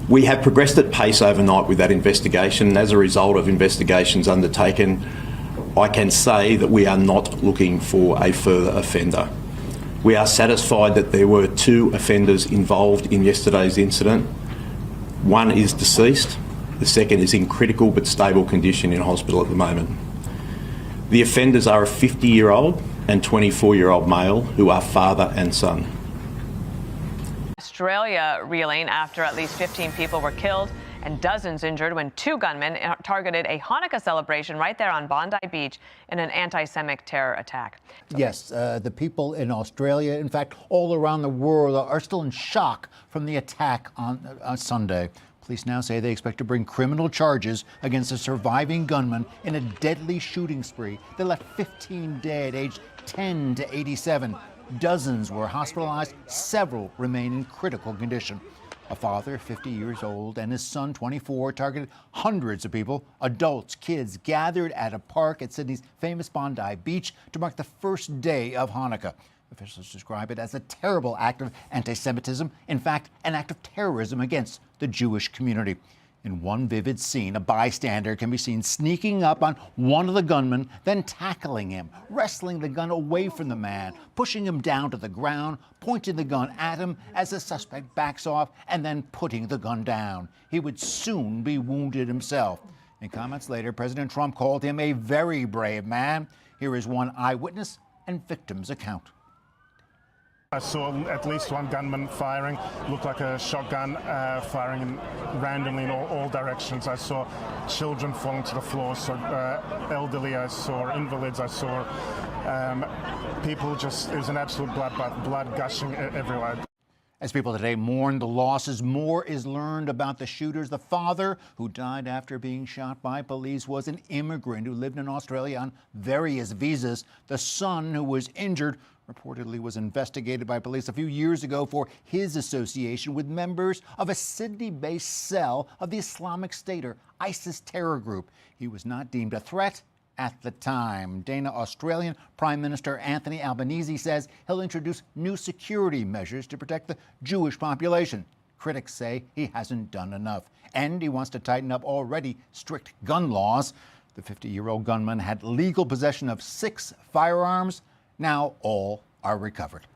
We have progressed at pace overnight with that investigation, and as a result of investigations undertaken, I can say that we are not looking for a further offender. We are satisfied that there were 2 offenders involved in yesterday's incident. One is deceased, the second is in critical but stable condition in hospital at the moment. The offenders are a 50-year-old and 24-year-old male who are father and son. Australia reeling after at least 15 people were killed and dozens injured when 2 gunmen targeted a Hanukkah celebration right there on Bondi Beach in an anti-Semitic terror attack. Yes, the people in Australia, in fact, all around the world, are still in shock from the attack on Sunday. Police now say they expect to bring criminal charges against a surviving gunman in a deadly shooting spree that left 15 dead, aged 10 to 87. Dozens were hospitalized, several remain in critical condition. A father, 50 years old, and his son, 24, targeted hundreds of people, adults, kids, gathered at a park at Sydney's famous Bondi Beach to mark the first day of Hanukkah. Officials describe it as a terrible act of anti-Semitism, in fact, an act of terrorism against the Jewish community. In one vivid scene, a bystander can be seen sneaking up on one of the gunmen, then tackling him, wrestling the gun away from the man, pushing him down to the ground, pointing the gun at him as the suspect backs off, and then putting the gun down. He would soon be wounded himself. In comments later, President Trump called him a very brave man. Here is one eyewitness and victim's account. I saw at least one gunman firing, looked like a shotgun, firing randomly in all directions. I saw children falling to the floor, so elderly I saw, invalids I saw, people just, it was an absolute bloodbath, blood gushing everywhere. As people today mourn the losses, more is learned about the shooters. The father, who died after being shot by police, was an immigrant who lived in Australia on various visas. The son, who was injured, reportedly was investigated by police a few years ago for his association with members of a Sydney-based cell of the Islamic State, or ISIS terror group. He was not deemed a threat at the time. Australian Prime Minister Anthony Albanese says he'll introduce new security measures to protect the Jewish population. Critics say he hasn't done enough, and he wants to tighten up already strict gun laws. The 50-year-old gunman had legal possession of 6 firearms. Now all are recovered.